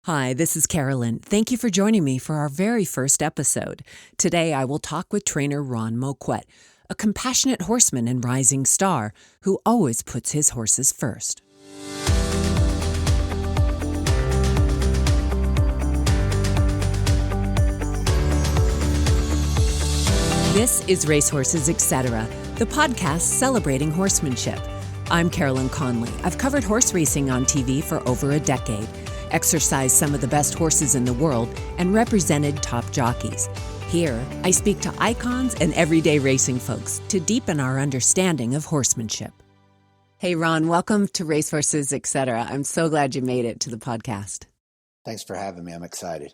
Hi, this is Carolyn. Thank you for joining me for our very first episode. Today I will talk with trainer Ron Moquett, a compassionate horseman and rising star who always puts his horses first. This is Racehorses, Etc., the podcast celebrating horsemanship. I'm Carolyn Conley. I've covered horse racing on TV for over a decade, exercised some of the best horses in the world, and represented top jockeys. Here, I speak to icons and everyday racing folks to deepen our understanding of horsemanship. Hey, Ron, welcome to Racehorses, Etc. I'm so glad you made it to the podcast. Thanks for having me. I'm excited.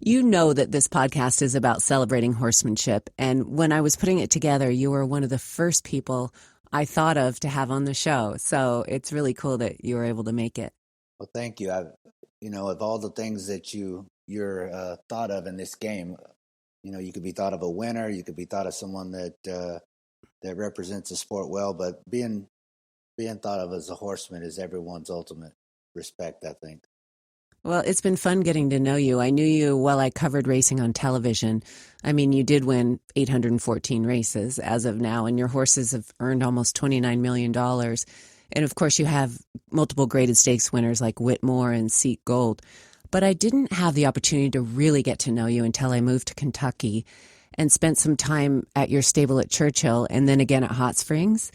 You know that this podcast is about celebrating horsemanship, and when I was putting it together, you were one of the first people I thought of to have on the show, so it's really cool that you were able to make it. Well, thank you. Of all the things that you're thought of in this game, you could be thought of a winner, you could be thought of someone that represents the sport well, but being thought of as a horseman is everyone's ultimate respect, I think. Well, it's been fun getting to know you. I knew you while I covered racing on television. I mean, you did win 814 races as of now, and your horses have earned almost $29 million. And of course, you have multiple graded stakes winners like Whitmore and Seat Gold. But I didn't have the opportunity to really get to know you until I moved to Kentucky and spent some time at your stable at Churchill and then again at Hot Springs.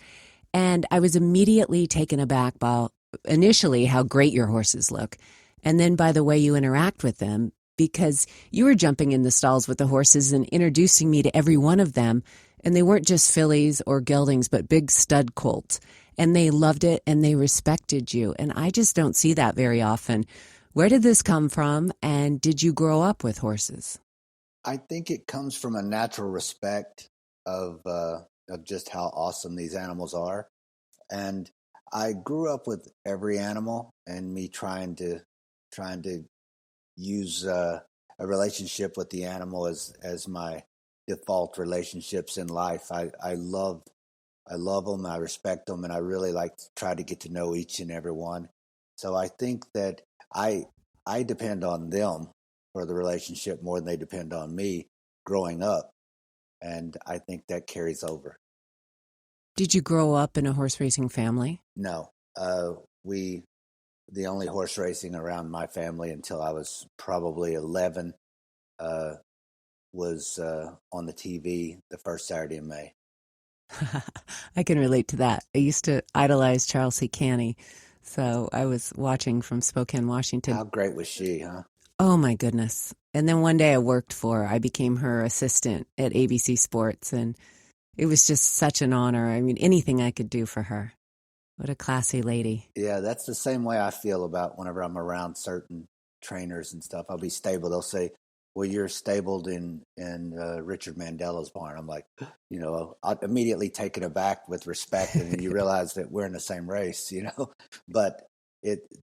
And I was immediately taken aback by initially how great your horses look, and then by the way you interact with them, because you were jumping in the stalls with the horses and introducing me to every one of them, and they weren't just fillies or geldings, but big stud colts. And they loved it and they respected you. And I just don't see that very often. Where did this come from? And did you grow up with horses? I think it comes from a natural respect of just how awesome these animals are. And I grew up with every animal and me trying to use a relationship with the animal as my default relationships in life. I love them, I respect them, and I really like to try to get to know each and every one. So I think that I depend on them for the relationship more than they depend on me growing up, and I think that carries over. Did you grow up in a horse racing family? No. The only horse racing around my family until I was probably 11 was on the TV the first Saturday in May. I can relate to that. I used to idolize Charles C. Canny, so I was watching from Spokane, Washington. How great was she, huh? Oh, my goodness. And then one day I became her assistant at ABC Sports, and it was just such an honor. I mean, anything I could do for her. What a classy lady. Yeah, that's the same way I feel about whenever I'm around certain trainers and stuff. I'll be stable. They'll say, well, you're stabled in Richard Mandela's barn. I'm like, I'm immediately taken aback with respect, and you realize that we're in the same race, But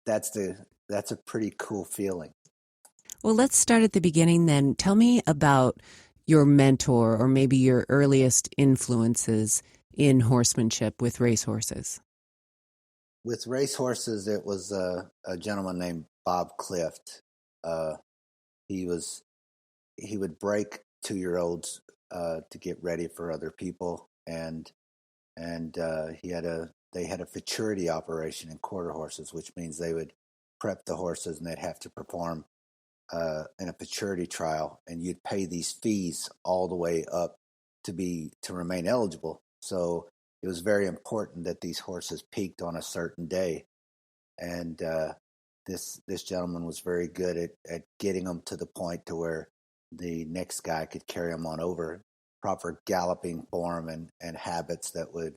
that's a pretty cool feeling. Well, let's start at the beginning then. Tell me about your mentor or maybe your earliest influences in horsemanship with racehorses. With racehorses, it was a gentleman named Bob Clift. He would break 2-year-olds to get ready for other people, and they had a futurity operation in quarter horses, which means they would prep the horses and they'd have to perform in a futurity trial, and you'd pay these fees all the way up to remain eligible. So it was very important that these horses peaked on a certain day, and this gentleman was very good at getting them to the point to where the next guy could carry them on over. Proper galloping form and habits that would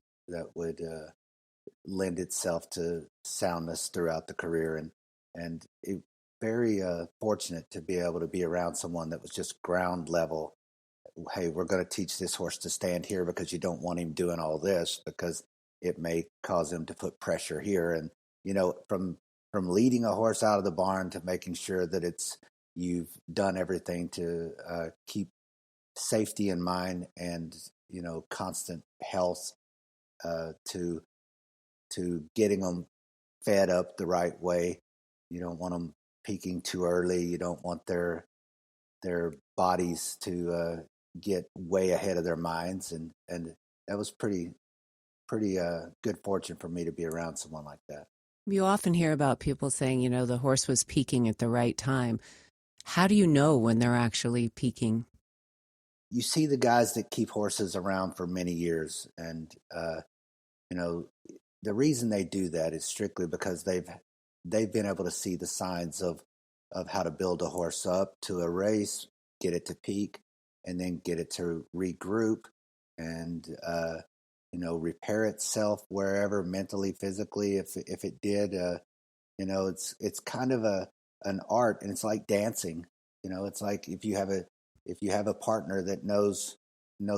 lend itself to soundness throughout the career, and it, very fortunate to be able to be around someone that was just ground level. Hey, we're going to teach this horse to stand here because you don't want him doing all this because it may cause him to put pressure here. And, from leading a horse out of the barn to making sure that you've done everything to keep safety in mind and, constant health to getting them fed up the right way. You don't want them peaking too early. You don't want their bodies to get way ahead of their minds, and that was pretty good fortune for me to be around someone like that. You often hear about people saying, the horse was peaking at the right time. How do you know when they're actually peaking? You see the guys that keep horses around for many years, and the reason they do that is strictly because they've been able to see the signs of how to build a horse up to a race, get it to peak, and then get it to regroup and repair itself wherever, mentally, physically, if it did. It's kind of an art, and it's like dancing. It's like if you have a partner that knows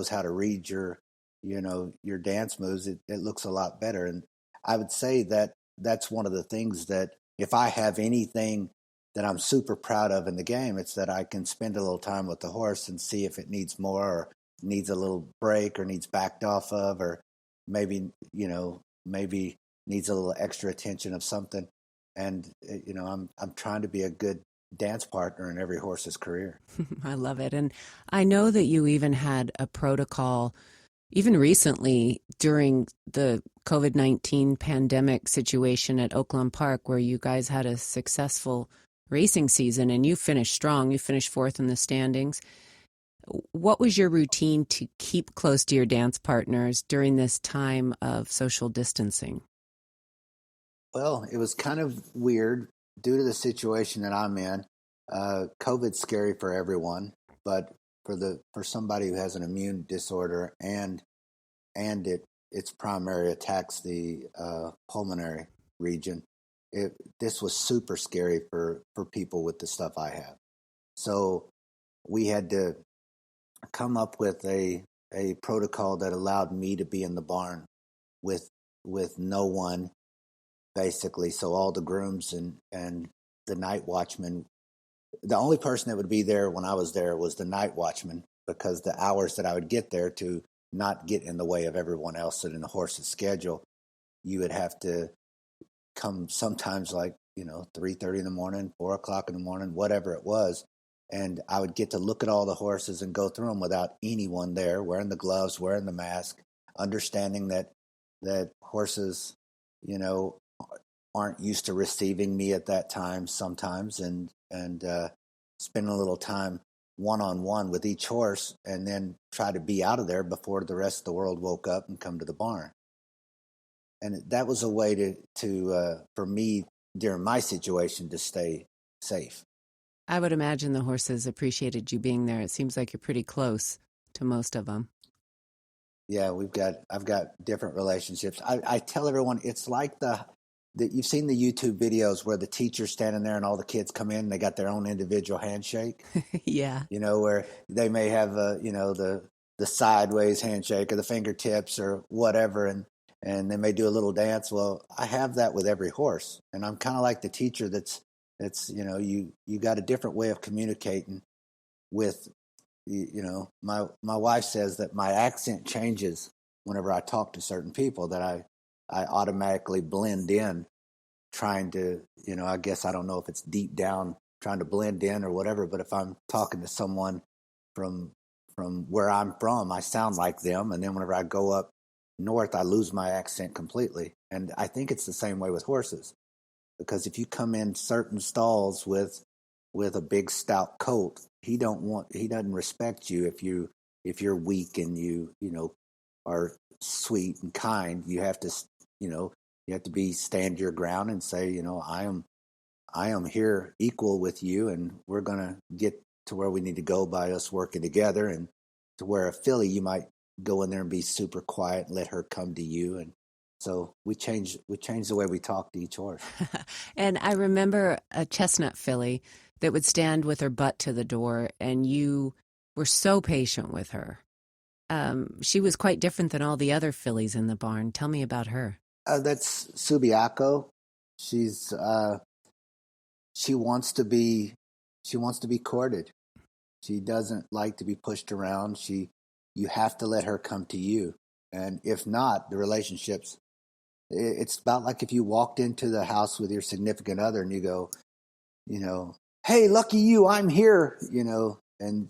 how to read your dance moves, it looks a lot better. And I would say that that's one of the things that if I have anything that I'm super proud of in the game, it's that I can spend a little time with the horse and see if it needs more or needs a little break or needs backed off of, or maybe needs a little extra attention of something. And I'm trying to be a good dance partner in every horse's career. I love it. And I know that you even had a protocol even recently during the COVID-19 pandemic situation at Oaklawn Park, where you guys had a successful racing season and you finished strong. You finished fourth in the standings. What was your routine to keep close to your dance partners during this time of social distancing? Well, it was kind of weird due to the situation that I'm in. COVID's scary for everyone, but for somebody who has an immune disorder and its primary attacks the pulmonary region, this was super scary for people with the stuff I have. So we had to come up with a protocol that allowed me to be in the barn with no one, basically. So all the grooms and the night watchman, the only person that would be there when I was there was the night watchman, because the hours that I would get there to not get in the way of everyone else in the horse's schedule, you would have to come sometimes 3:30 in the morning, 4:00 in the morning, whatever it was. And I would get to look at all the horses and go through them without anyone there, wearing the gloves, wearing the mask, understanding that horses, aren't used to receiving me at that time sometimes, and spend a little time one-on-one with each horse, and then try to be out of there before the rest of the world woke up and come to the barn. And that was a way to for me during my situation to stay safe. I would imagine the horses appreciated you being there. It seems like you're pretty close to most of them. Yeah, I've got different relationships. I tell everyone it's like that you've seen the YouTube videos where the teacher's standing there and all the kids come in and they got their own individual handshake. Yeah. Where they may have the sideways handshake or the fingertips or whatever, and they may do a little dance. Well, I have that with every horse, and I'm kind of like the teacher that's you got a different way of communicating with. My wife says that my accent changes whenever I talk to certain people, that I automatically blend in, trying to, I guess I don't know if it's deep down trying to blend in or whatever, but if I'm talking to someone from where I'm from, I sound like them, and then whenever I go up north, I lose my accent completely. And I think it's the same way with horses, because if you come in certain stalls with a big stout coat, he doesn't respect you if you're weak and you are sweet and kind. You have to stand your ground and say, I am here equal with you, and we're gonna get to where we need to go by us working together. And to where a filly, you might go in there and be super quiet and let her come to you. And so we change the way we talk to each horse. And I remember a chestnut filly that would stand with her butt to the door, and you were so patient with her. She was quite different than all the other fillies in the barn. Tell me about her. That's Subiaco. She wants to be courted. She doesn't like to be pushed around. You have to let her come to you. And if not, the relationships, it's about like if you walked into the house with your significant other and you go, you know, hey, lucky you, I'm here, and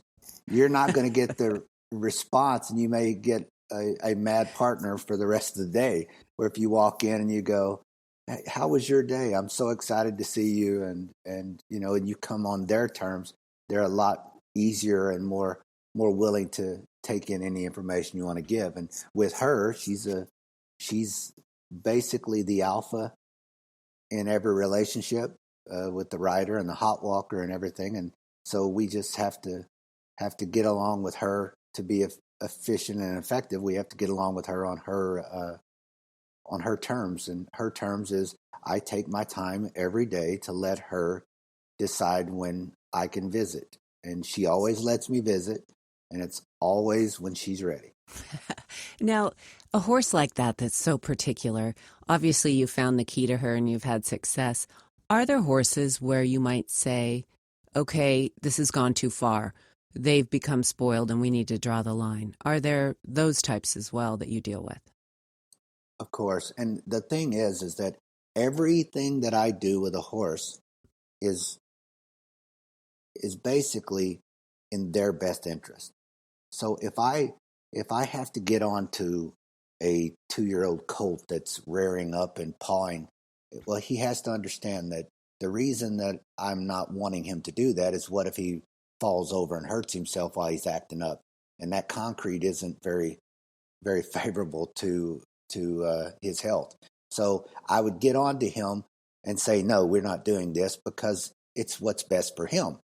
you're not going to get the response, and you may get a mad partner for the rest of the day. Where if you walk in and you go, hey, how was your day? I'm so excited to see you, and you come on their terms, they're a lot easier and more willing to take in any information you want to give. And with her, she's basically the alpha in every relationship, with the rider and the hot walker and everything. And so we just have to get along with her to be efficient and effective. We have to get along with her on her terms, and her terms is I take my time every day to let her decide when I can visit, and she always lets me visit, and it's always when she's ready. Now, a horse like that that's so particular, obviously you found the key to her and you've had success. Are there horses where you might say, okay, this has gone too far, they've become spoiled and we need to draw the line? Are there those types as well that you deal with? Of course. And the thing is that everything that I do with a horse is basically in their best interest. So if I have to get on to a 2-year-old colt that's rearing up and pawing, well, he has to understand that the reason that I'm not wanting him to do that is what if he falls over and hurts himself while he's acting up? And that concrete isn't very, very favorable to his health. So I would get on to him and say, no, we're not doing this because it's what's best for him.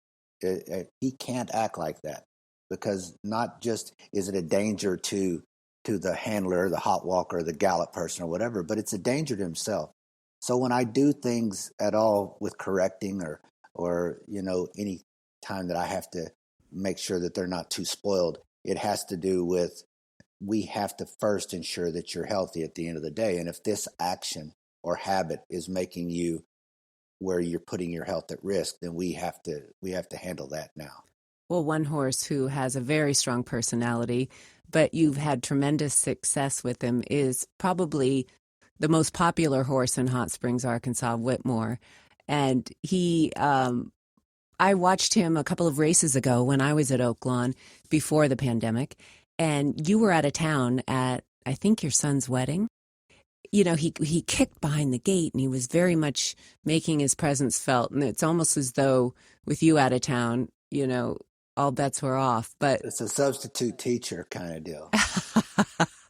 He can't act like that, because not just is it a danger to the handler, the hot walker, the gallop person or whatever, but it's a danger to himself. So when I do things at all with correcting or any time that I have to make sure that they're not too spoiled, it has to do with, we have to first ensure that you're healthy at the end of the day. And if this action or habit is making you where you're putting your health at risk, then we have to handle that now. Well, one horse who has a very strong personality, but you've had tremendous success with him, is probably the most popular horse in Hot Springs, Arkansas, Whitmore. And I watched him a couple of races ago when I was at Oaklawn before the pandemic, and you were out of town at, I think, your son's wedding. He kicked behind the gate and he was very much making his presence felt. And it's almost as though with you out of town, all bets were off. But it's a substitute teacher kind of deal.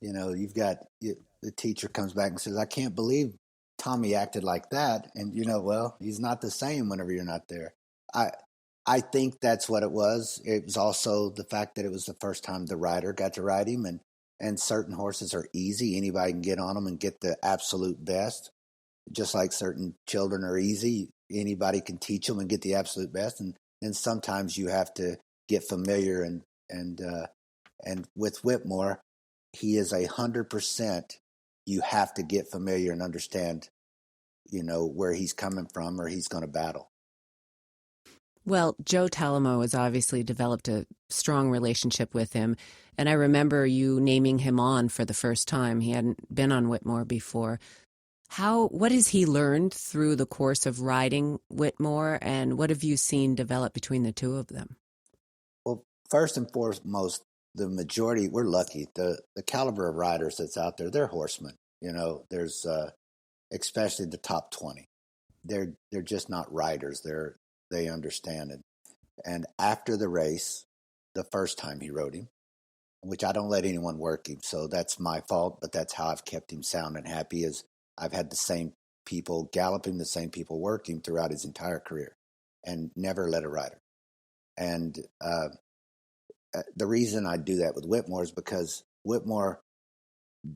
You've got the teacher comes back and says, I can't believe Tommy acted like that. And, well, he's not the same whenever you're not there. I think that's what it was. It was also the fact that it was the first time the rider got to ride him, and certain horses are easy. Anybody can get on them and get the absolute best. Just like certain children are easy. Anybody can teach them and get the absolute best. And then sometimes you have to get familiar. And with Whitmore, he is 100%. You have to get familiar and understand, where he's coming from or he's going to battle. Well, Joe Talamo has obviously developed a strong relationship with him. And I remember you naming him on for the first time. He hadn't been on Whitmore before. What has he learned through the course of riding Whitmore, and what have you seen develop between the two of them? Well, first and foremost, the majority, we're lucky. The caliber of riders that's out there, they're horsemen. There's especially the top 20. They're just not riders. They understand it. And after the race, the first time he rode him, which I don't let anyone work him, so that's my fault, but that's how I've kept him sound and happy, is I've had the same people gallop him, the same people work him throughout his entire career, and never let a rider. And the reason I do that with Whitmore is because Whitmore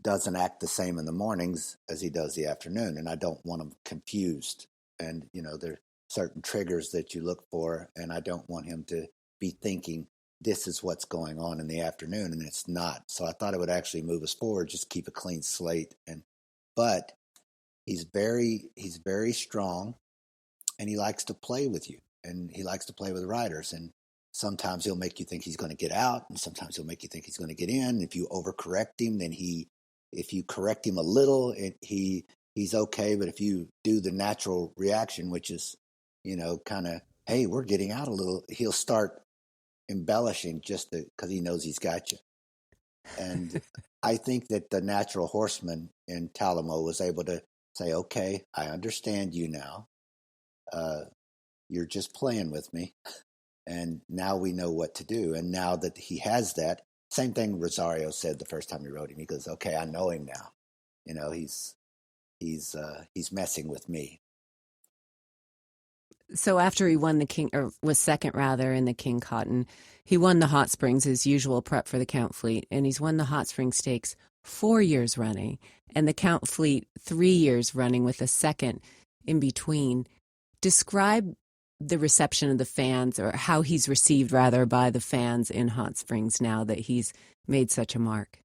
doesn't act the same in the mornings as he does the afternoon, and I don't want him confused. And, there are certain triggers that you look for, and I don't want him to be thinking this is what's going on in the afternoon, and it's not. So I thought it would actually move us forward, just keep a clean slate. But he's very strong, and he likes to play with you, and he likes to play with riders. And sometimes he'll make you think he's going to get out, and sometimes he'll make you think he's going to get in. If you overcorrect him, then if you correct him a little, he's okay. But if you do the natural reaction, which is kind of, hey, we're getting out a little. He'll start embellishing just because he knows he's got you. And I think that the natural horseman in Talamo was able to say, okay, I understand you now. You're just playing with me. And now we know what to do. And now that he has that, same thing Rosario said the first time he rode him. He goes, okay, I know him now. He's messing with me. So after he won the King, or was second rather, in the King Cotton, he won the Hot Springs, his usual prep for the Count Fleet, and he's won the Hot Springs Stakes 4 years running, and the Count Fleet 3 years running with a second in between. Describe the reception of the fans, or how he's received rather by the fans in Hot Springs now that he's made such a mark.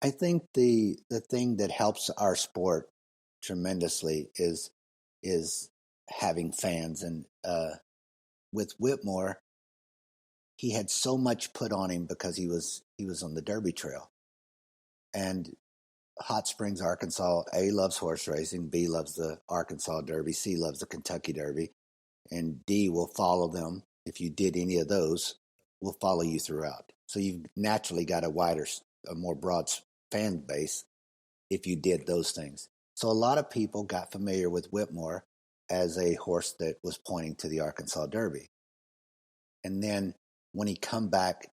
I think the thing that helps our sport tremendously is having fans. And with Whitmore, he had so much put on him because he was on the Derby Trail. And Hot Springs, Arkansas, A, loves horse racing, B, loves the Arkansas Derby, C, loves the Kentucky Derby, and D, will follow them. If you did any of those, will follow you throughout. So you've naturally got a more broad fan base if you did those things. So a lot of people got familiar with Whitmore as a horse that was pointing to the Arkansas Derby. And then when he come back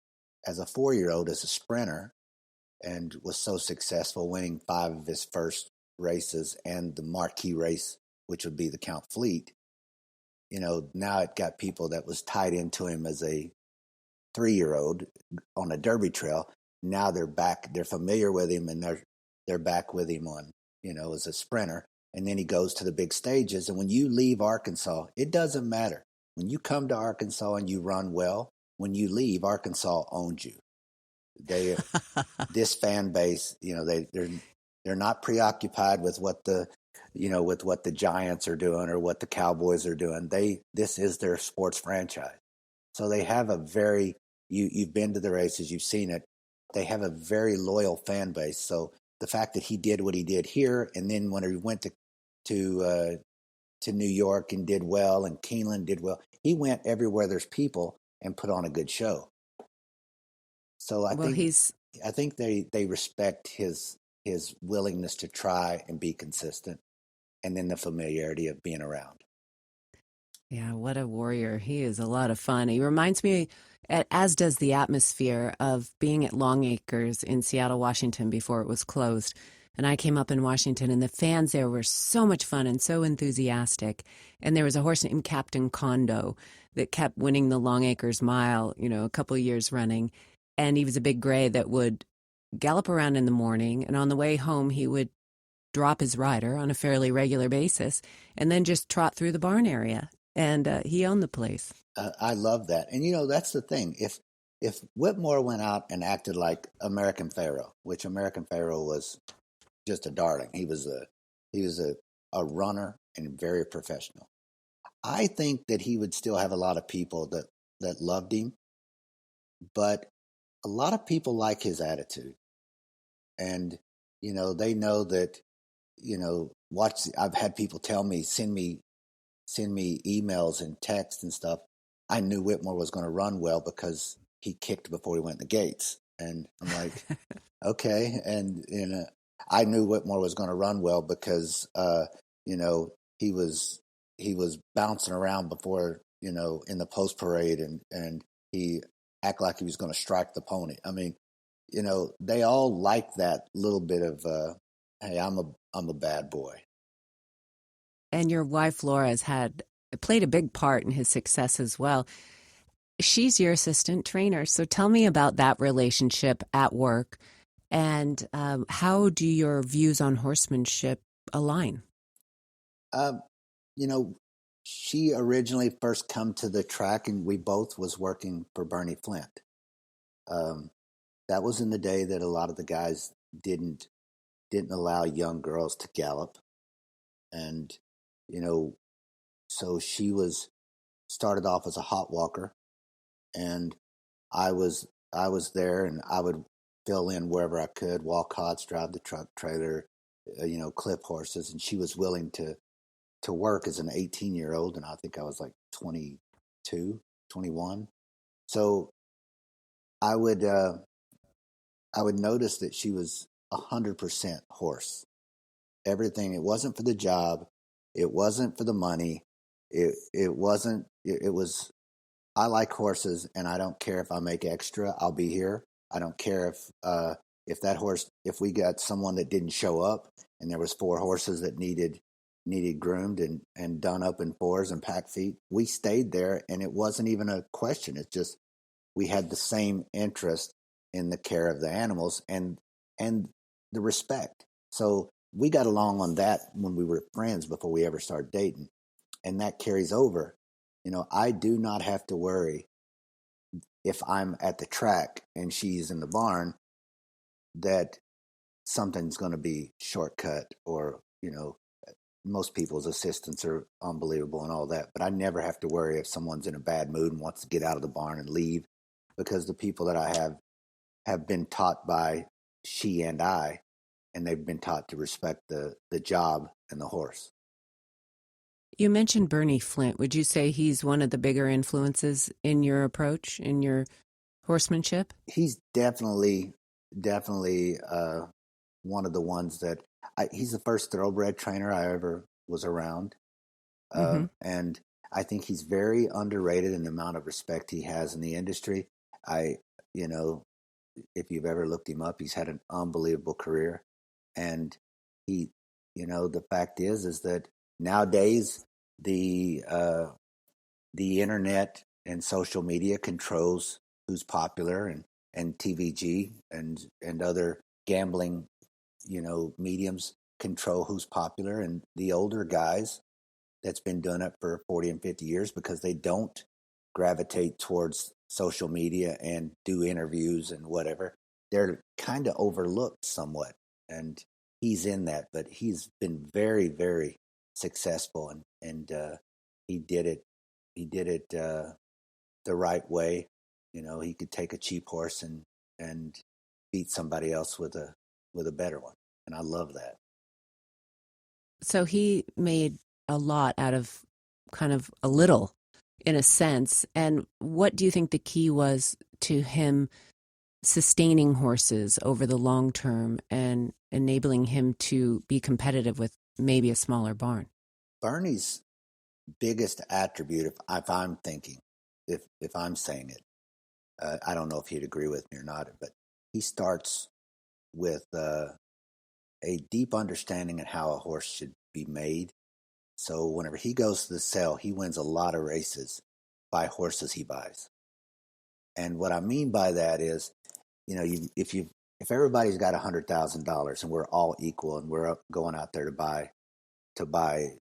as a 4-year-old as a sprinter and was so successful, winning 5 of his first races and the marquee race, which would be the Count Fleet, now it got people that was tied into him as a 3-year-old on a Derby Trail. Now they're back, they're familiar with him, and they're back with him on, as a sprinter. And then he goes to the big stages. And when you leave Arkansas, it doesn't matter. When you come to Arkansas and you run well, when you leave, Arkansas owns you. This fan base, they're not preoccupied with what the Giants are doing or what the Cowboys are doing. This is their sports franchise. So they have a you've been to the races, you've seen it. They have a very loyal fan base. So the fact that he did what he did here, and then when he went to New York and did well, and Keeneland did well, he went everywhere there's people and put on a good show. So I think they respect his willingness to try and be consistent, and then the familiarity of being around. Yeah, what a warrior. He is a lot of fun. He reminds me, as does the atmosphere, of being at Long Acres in Seattle, Washington before it was closed. And I came up in Washington, and the fans there were so much fun and so enthusiastic. And there was a horse named Captain Condo that kept winning the Long Acres Mile, a couple of years running. And he was a big gray that would gallop around in the morning, and on the way home he would drop his rider on a fairly regular basis and then just trot through the barn area. And he owned the place. I love that. And, that's the thing. If Whitmore went out and acted like American Pharoah, which American Pharoah was just a darling. He was a runner and very professional. I think that he would still have a lot of people that loved him, but a lot of people like his attitude. And, they know that, I've had people tell me, send me emails and texts and stuff. I knew Whitmore was going to run well because he kicked before he went in the gates. And I'm like, okay. And, I knew Whitmore was going to run well because, he was bouncing around before, in the post parade, and he act like he was going to strike the pony. I mean, they all like that little bit of, hey, I'm a bad boy. And your wife, Laura, played a big part in his success as well. She's your assistant trainer. So tell me about that relationship at work, and how do your views on horsemanship align? She originally first come to the track, and we both was working for Bernie Flint. That was in the day that a lot of the guys didn't allow young girls to gallop. And, so she started off as a hot walker, and I was there, and I would fill in wherever I could, walk hots, drive the truck trailer, clip horses, and she was willing to to work as an 18-year-old, and I think I was like 22, 21. So I would notice that she was 100% horse. Everything. It wasn't for the job. It wasn't for the money. It wasn't. It was. I like horses, and I don't care if I make extra. I'll be here. I don't care if that horse. If we got someone that didn't show up, and there was 4 horses that needed groomed and done up in 4s and pack feet, we stayed there, and it wasn't even a question. It's just we had the same interest in the care of the animals and the respect. So we got along on that when we were friends before we ever started dating, and that carries over. I do not have to worry if I'm at the track and she's in the barn that something's going to be shortcut, or most people's assistants are unbelievable and all that, but I never have to worry if someone's in a bad mood and wants to get out of the barn and leave, because the people that I have been taught by she and I, and they've been taught to respect the job and the horse. You mentioned Bernie Flint. Would you say he's one of the bigger influences in your approach, in your horsemanship? He's definitely one of the ones that he's the first thoroughbred trainer I ever was around. And I think he's very underrated in the amount of respect he has in the industry. If you've ever looked him up, he's had an unbelievable career. And he, the fact is that nowadays the internet and social media controls who's popular, and TVG and other gambling, mediums control who's popular. And the older guys that's been doing it for 40 and 50 years, because they don't gravitate towards social media and do interviews and whatever, they're kind of overlooked somewhat. And he's in that, but he's been very, very successful, and he did it the right way. He could take a cheap horse and beat somebody else with a better one, and I love that. So he made a lot out of kind of a little, in a sense. And what do you think the key was to him sustaining horses over the long term and enabling him to be competitive with maybe a smaller barn? Bernie's biggest attribute, if I'm thinking, if I'm saying it, I don't know if he'd agree with me or not, but he starts with a deep understanding of how a horse should be made. So whenever he goes to the sale, he wins a lot of races by horses he buys. And what I mean by that is, if everybody's got $100,000 and we're all equal and we're going out there to buy,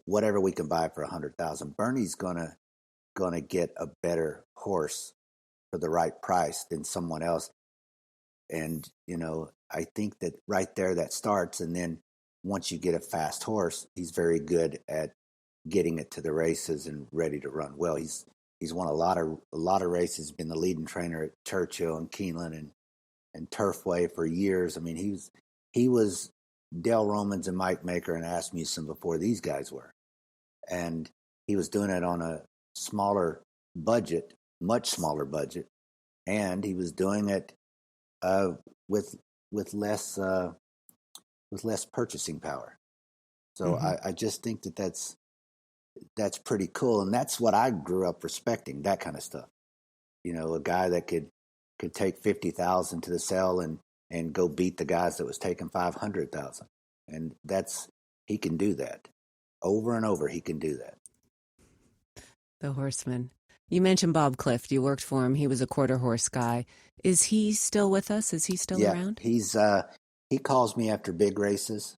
whatever we can buy for $100,000, Bernie's gonna get a better horse for the right price than someone else. And I think that right there that starts, and then once you get a fast horse, he's very good at getting it to the races and ready to run well. He's won a lot of races, been the leading trainer at Churchill and Keeneland and Turfway for years. I mean, he was Dale Romans and Mike Maker and Asmussen before these guys were. And he was doing it on a smaller budget, much smaller budget, and he was doing it with less purchasing power. So I just think that's pretty cool, and that's what I grew up respecting, that kind of stuff. A guy that could take 50,000 to the sale and go beat the guys that was taking 500,000, and he can do that over and over. He can do that. The horseman. You mentioned Bob Clift. You worked for him. He was a quarter horse guy. Is he still with us? Is he still around? He calls me after big races.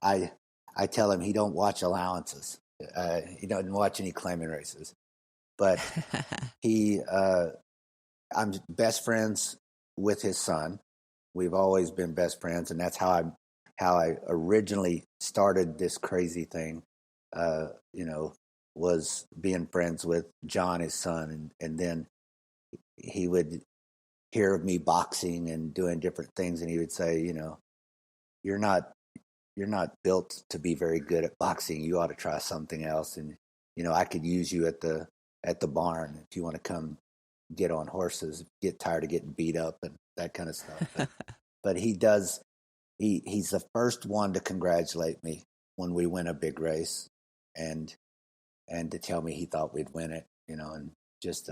I tell him he don't watch allowances. He doesn't watch any claiming races. But I'm best friends with his son. We've always been best friends, and that's how I originally started this crazy thing. Was being friends with John, his son, and then he would hear of me boxing and doing different things, and he would say, you're not you're not built to be very good at boxing. You ought to try something else. And, I could use you at the barn if you want to come get on horses, get tired of getting beat up and that kind of stuff. But he does, he's the first one to congratulate me when we win a big race and to tell me he thought we'd win it, and just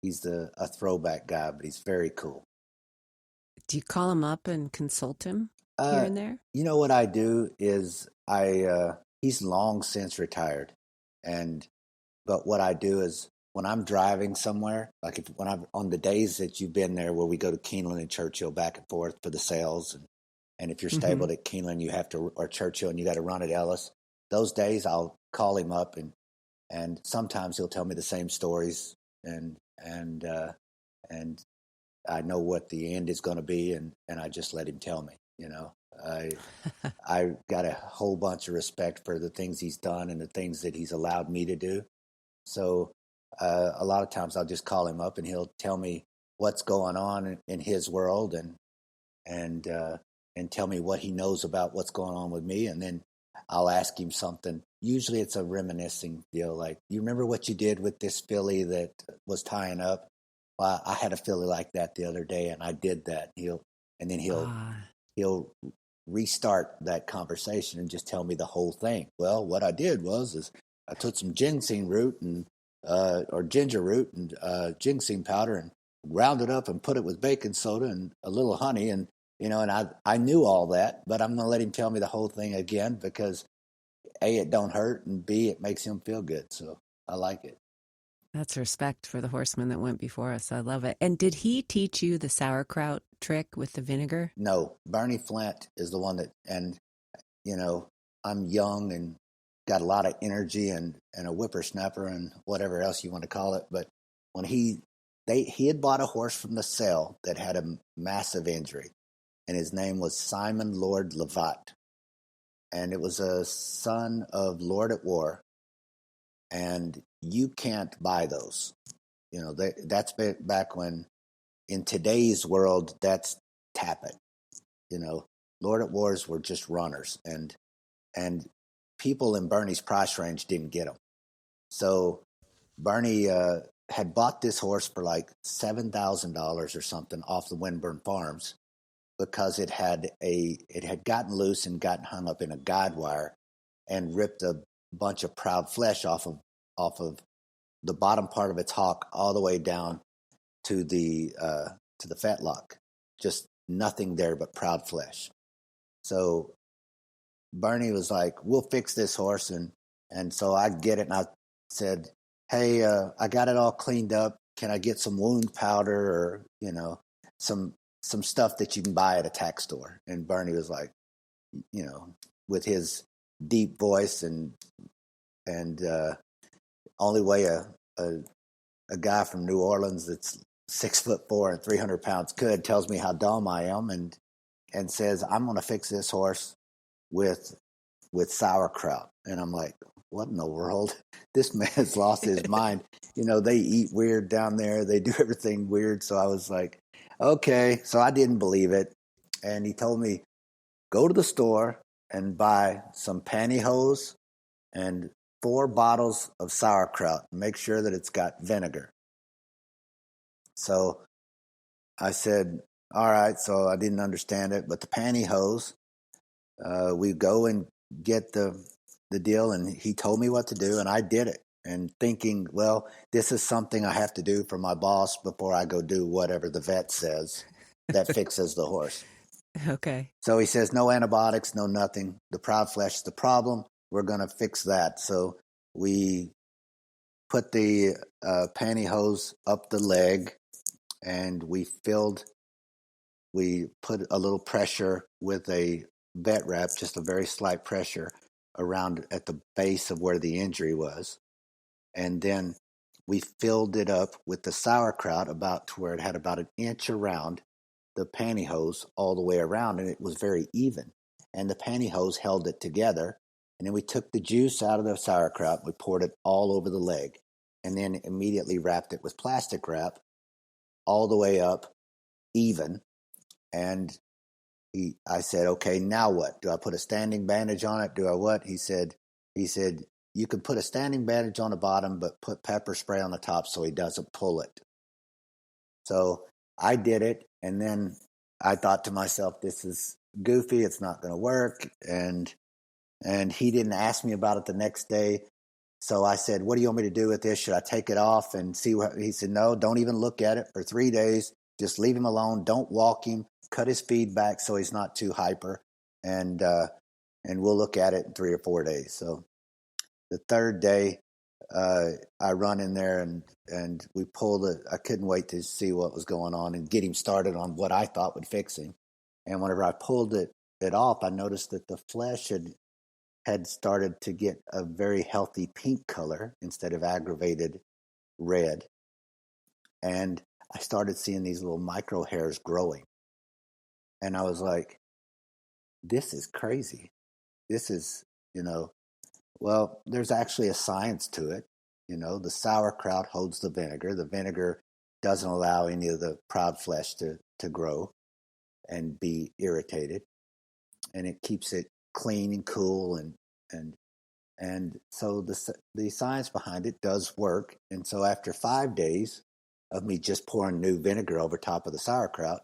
he's a throwback guy, but he's very cool. Do you call him up and consult him here and there? What I do is he's long since retired, but what I do is when I'm driving somewhere, like when I'm on the days that you've been there, where we go to Keeneland and Churchill back and forth for the sales, and if you're stabled at Keeneland, you have to, or Churchill, and you got to run at Ellis. Those days, I'll call him up, and sometimes he'll tell me the same stories, and I know what the end is going to be, and I just let him tell me. I got a whole bunch of respect for the things he's done and the things that he's allowed me to do. So a lot of times I'll just call him up and he'll tell me what's going on in his world and tell me what he knows about what's going on with me. And then I'll ask him something. Usually it's a reminiscing deal. Like, you remember what you did with this filly that was tying up? Well, I had a filly like that the other day and I did that. He'll restart that conversation and just tell me the whole thing. Well, what I did was I took some ginseng root or ginger root and ginseng powder and ground it up and put it with baking soda and a little honey. And, and I knew all that, but I'm going to let him tell me the whole thing again because A, it don't hurt, and B, it makes him feel good. So I like it. That's respect for the horsemen that went before us. I love it. And did he teach you the sauerkraut trick with the vinegar? No, Bernie Flint is the one that, and, I'm young and got a lot of energy and a whippersnapper and whatever else you want to call it. But when he had bought a horse from the sale that had a massive injury, and his name was Simon Lord Lovat. And it was a son of Lord at War. And you can't buy those. That's back when, in today's world, that's tap it. Lord at Wars were just runners, and people in Bernie's price range didn't get them. So Bernie had bought this horse for like $7,000 or something off the Winburn Farms because it had gotten loose and gotten hung up in a guide wire and ripped a bunch of proud flesh off of the bottom part of its hock all the way down to the fetlock. Just nothing there but proud flesh. So Bernie was like, "We'll fix this horse," and so I get it, and I said, "Hey, I got it all cleaned up. Can I get some wound powder or some stuff that you can buy at a tack store?" And Bernie was like, with his deep voice and only way a guy from New Orleans that's 6'4" and 300 pounds could, tells me how dumb I am and says, "I'm going to fix this horse with sauerkraut." And I'm like, what in the world? This man's lost his mind. They eat weird down there. They do everything weird. So I was like, okay. So I didn't believe it. And he told me, go to the store and buy some pantyhose and 4 bottles of sauerkraut. Make sure that it's got vinegar. So I said, all right. So I didn't understand it, but the pantyhose, we go and get the deal, and he told me what to do, and I did it. And thinking, well, this is something I have to do for my boss before I go do whatever the vet says that fixes the horse. Okay. So he says, no antibiotics, no nothing. The proud flesh is the problem. We're going to fix that. So we put the pantyhose up the leg, and we put a little pressure with a vet wrap, just a very slight pressure around at the base of where the injury was. And then we filled it up with the sauerkraut about to where it had about an inch around the pantyhose all the way around, and it was very even. And the pantyhose held it together. And then we took the juice out of the sauerkraut, we poured it all over the leg, and then immediately wrapped it with plastic wrap all the way up, even. And I said, okay, now what? Do I put a standing bandage on it? Do I what? He said, you can put a standing bandage on the bottom, but put pepper spray on the top so he doesn't pull it. So I did it, and then I thought to myself, this is goofy. It's not going to work. And he didn't ask me about it the next day. So I said, what do you want me to do with this? Should I take it off and see what? He said, no, don't even look at it for 3 days. Just leave him alone. Don't walk him. Cut his feed back so he's not too hyper. And we'll look at it in 3 or 4 days. So the third day, I run in there and we pulled it. I couldn't wait to see what was going on and get him started on what I thought would fix him. And whenever I pulled it off, I noticed that the flesh had started to get a very healthy pink color instead of aggravated red. And I started seeing these little micro hairs growing. And I was like, this is crazy. This is, well, there's actually a science to it. The sauerkraut holds the vinegar. The vinegar doesn't allow any of the proud flesh to grow and be irritated. And it keeps it clean and cool. And so the science behind it does work. And so after 5 days of me just pouring new vinegar over top of the sauerkraut,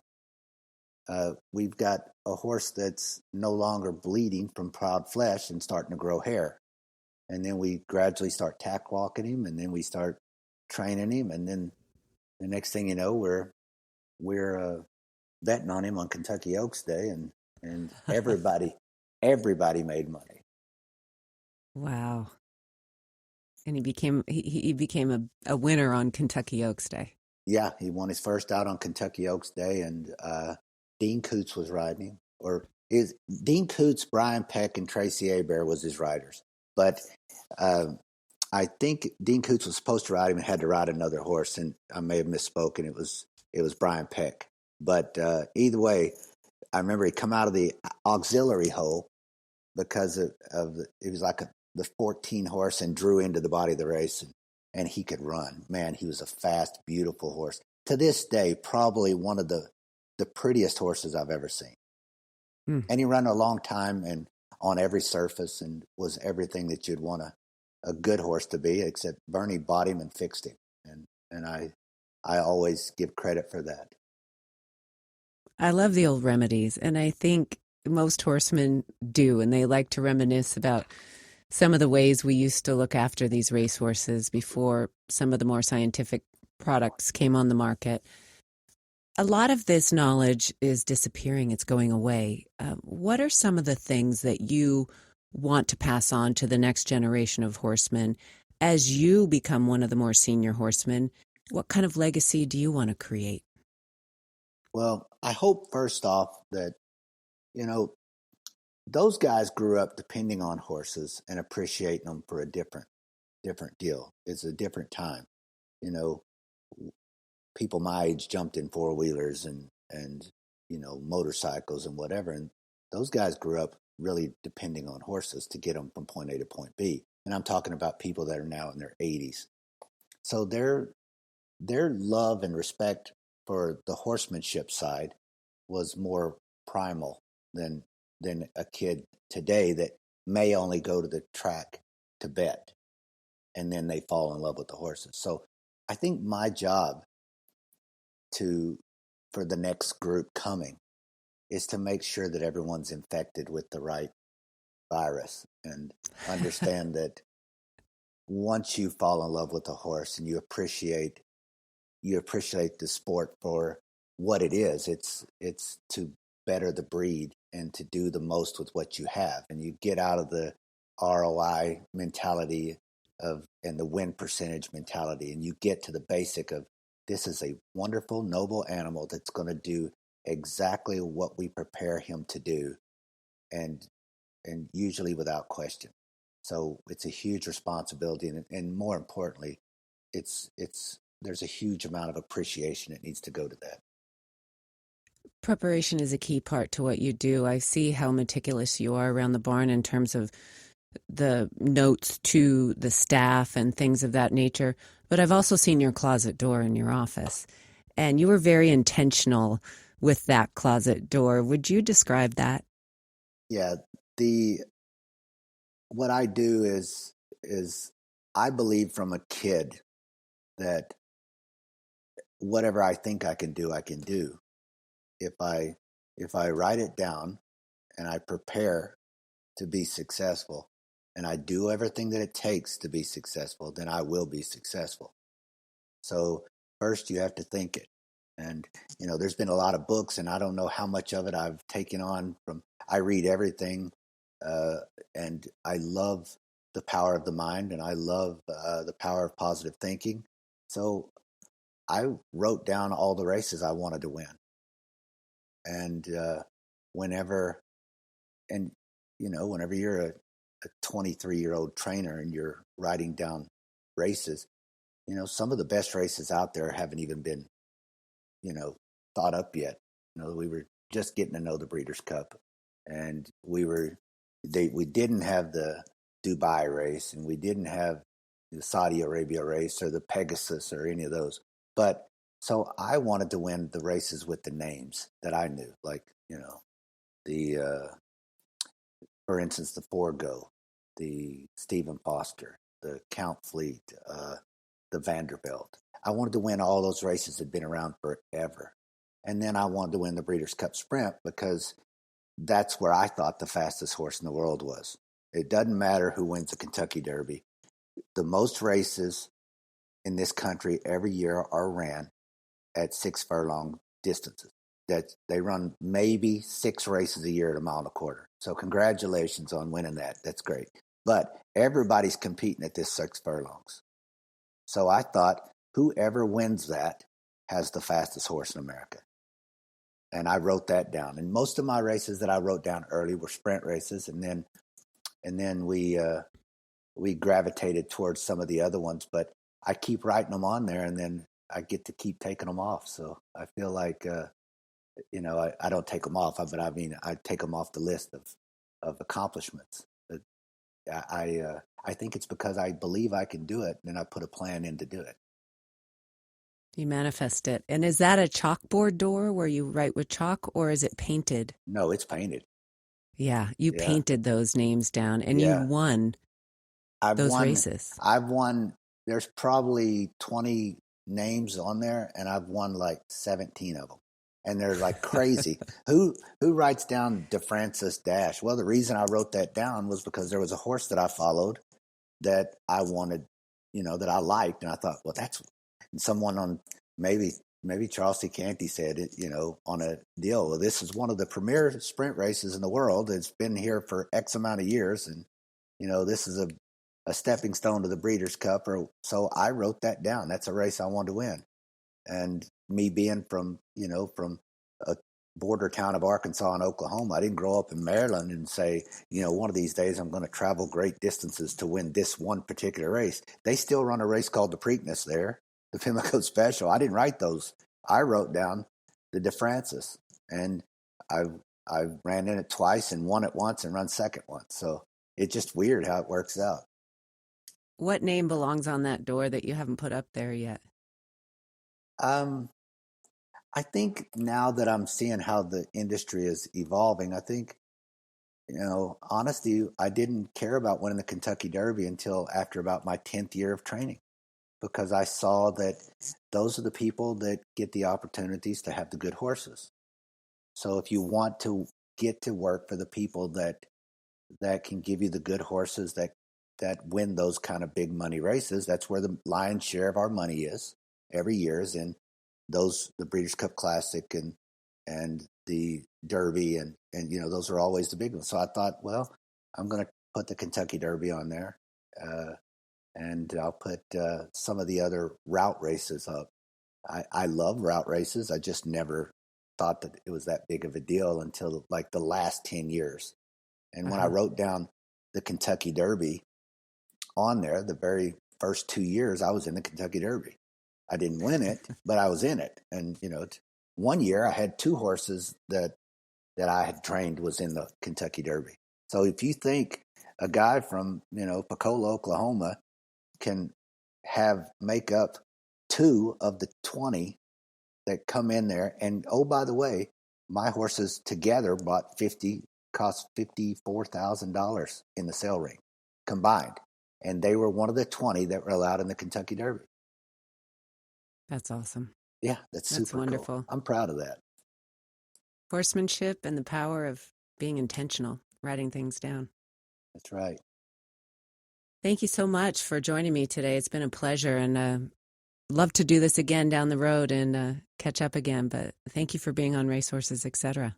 we've got a horse that's no longer bleeding from proud flesh and starting to grow hair. And then we gradually start tack walking him, and then we start training him, and then the next thing you know, we're betting on him on Kentucky Oaks Day, and everybody made money. Wow! And he became a winner on Kentucky Oaks Day. Yeah, he won his first out on Kentucky Oaks Day, and Dean Coots was riding him, or Dean Coots, Brian Peck, and Tracy Abear was his riders. But I think Dean Coots was supposed to ride him and had to ride another horse, and I may have misspoken. It was Brian Peck. But either way, I remember he come out of the auxiliary hole because it was like the 14 horse and drew into the body of the race, and he could run. Man, he was a fast, beautiful horse. To this day, probably one of the prettiest horses I've ever seen. And he ran a long time and on every surface and was everything that you'd want a good horse to be, except Bernie bought him and fixed him. And I always give credit for that. I love the old remedies, and I think most horsemen do, and they like to reminisce about some of the ways we used to look after these racehorses before some of the more scientific products came on the market. A lot of this knowledge is disappearing. It's going away. What are some of the things that you want to pass on to the next generation of horsemen as you become one of the more senior horsemen? What kind of legacy do you want to create? Well, I hope first off that, those guys grew up depending on horses and appreciating them for a different deal. It's a different time. People my age jumped in four-wheelers and motorcycles and whatever, and those guys grew up really depending on horses to get them from point A to point B. And I'm talking about people that are now in their 80s. So their love and respect for the horsemanship side was more primal than a kid today that may only go to the track to bet, and then they fall in love with the horses. So I think my job for the next group coming is to make sure that everyone's infected with the right virus and understand that once you fall in love with a horse and you appreciate the sport for what it is, it's to better the breed and to do the most with what you have, and you get out of the ROI mentality and the win percentage mentality, and you get to the basic of, this is a wonderful, noble animal that's going to do exactly what we prepare him to do, and usually without question. So it's a huge responsibility, and more importantly, there's a huge amount of appreciation that needs to go to that. Preparation is a key part to what you do. I see how meticulous you are around the barn in terms of the notes to the staff and things of that nature. But I've also seen your closet door in your office, and you were very intentional with that closet door. Would you describe that? Yeah, what I do is I believe from a kid that whatever I think I can do, I can do. If I write it down and I prepare to be successful and I do everything that it takes to be successful, then I will be successful. So first you have to think it. And, there's been a lot of books, and I don't know how much of it I've taken on I read everything, and I love the power of the mind, and I love the power of positive thinking. So I wrote down all the races I wanted to win. And whenever you're a 23-year-old trainer and you're writing down races, some of the best races out there haven't even been, thought up yet. We were just getting to know the Breeders' Cup, and we didn't have the Dubai race, and we didn't have the Saudi Arabia race or the Pegasus or any of those. But so I wanted to win the races with the names that I knew, like, the for instance, the Forgo, the Stephen Foster, the Count Fleet, the Vanderbilt. I wanted to win all those races that had been around forever. And then I wanted to win the Breeders' Cup Sprint because that's where I thought the fastest horse in the world was. It doesn't matter who wins the Kentucky Derby. The most races in this country every year are ran at 6 furlong distances. That they run maybe 6 races a year at a mile and a quarter. So congratulations on winning that. That's great. But everybody's competing at this 6 furlongs. So I thought whoever wins that has the fastest horse in America. And I wrote that down. And most of my races that I wrote down early were sprint races, and then we gravitated towards some of the other ones. But I keep writing them on there, and then I get to keep taking them off. So I feel like I don't take them off, but I mean I take them off the list of accomplishments. But I think it's because I believe I can do it, and I put a plan in to do it. You manifest it. And is that a chalkboard door where you write with chalk, or is it painted? No, it's painted. Yeah, you painted those names down, and you won races. I've won. There's probably 20 names on there, and I've won like 17 of them. And they're like crazy. Who writes down DeFrancis Dash? Well, the reason I wrote that down was because there was a horse that I followed that I wanted, that I liked, and I thought, well, that's. And someone on maybe Charles C. Canty said it, on a deal. Well, this is one of the premier sprint races in the world. It's been here for X amount of years, and this is a stepping stone to the Breeders' Cup. So I wrote that down. That's a race I wanted to win. And me being from a border town of Arkansas and Oklahoma, I didn't grow up in Maryland and say, one of these days I'm going to travel great distances to win this one particular race. They still run a race called the Preakness there, the Pimlico Special. I didn't write those. I wrote down the DeFrancis, and I ran in it twice and won it once and run second once. So it's just weird how it works out. What name belongs on that door that you haven't put up there yet? I think now that I'm seeing how the industry is evolving, I think, honestly, I didn't care about winning the Kentucky Derby until after about my 10th year of training, because I saw that those are the people that get the opportunities to have the good horses. So if you want to get to work for the people that can give you the good horses that win those kind of big money races, that's where the lion's share of our money is every year, is in the Breeders' Cup Classic and the Derby, and those are always the big ones. So I thought, well, I'm going to put the Kentucky Derby on there, and I'll put some of the other route races up. I love route races. I just never thought that it was that big of a deal until like the last 10 years. And when I wrote down the Kentucky Derby on there, the very first 2 years I was in the Kentucky Derby. I didn't win it, but I was in it. And, one year I had 2 horses that I had trained was in the Kentucky Derby. So if you think a guy from, Pecola, Oklahoma can make up 2 of the 20 that come in there. And oh, by the way, my horses together cost $54,000 in the sale ring combined. And they were one of the 20 that were allowed in the Kentucky Derby. That's awesome. Yeah, that's super wonderful. Cool. I'm proud of that. Horsemanship and the power of being intentional, writing things down. That's right. Thank you so much for joining me today. It's been a pleasure, and love to do this again down the road and catch up again. But thank you for being on Racehorses, Etc.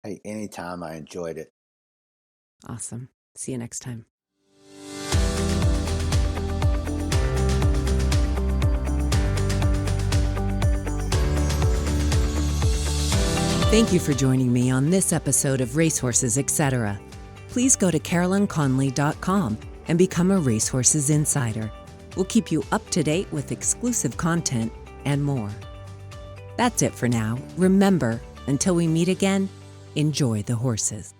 Hey, anytime. I enjoyed it. Awesome. See you next time. Thank you for joining me on this episode of Racehorses, Etc. Please go to carolynconley.com and become a Racehorses Insider. We'll keep you up to date with exclusive content and more. That's it for now. Remember, until we meet again, enjoy the horses.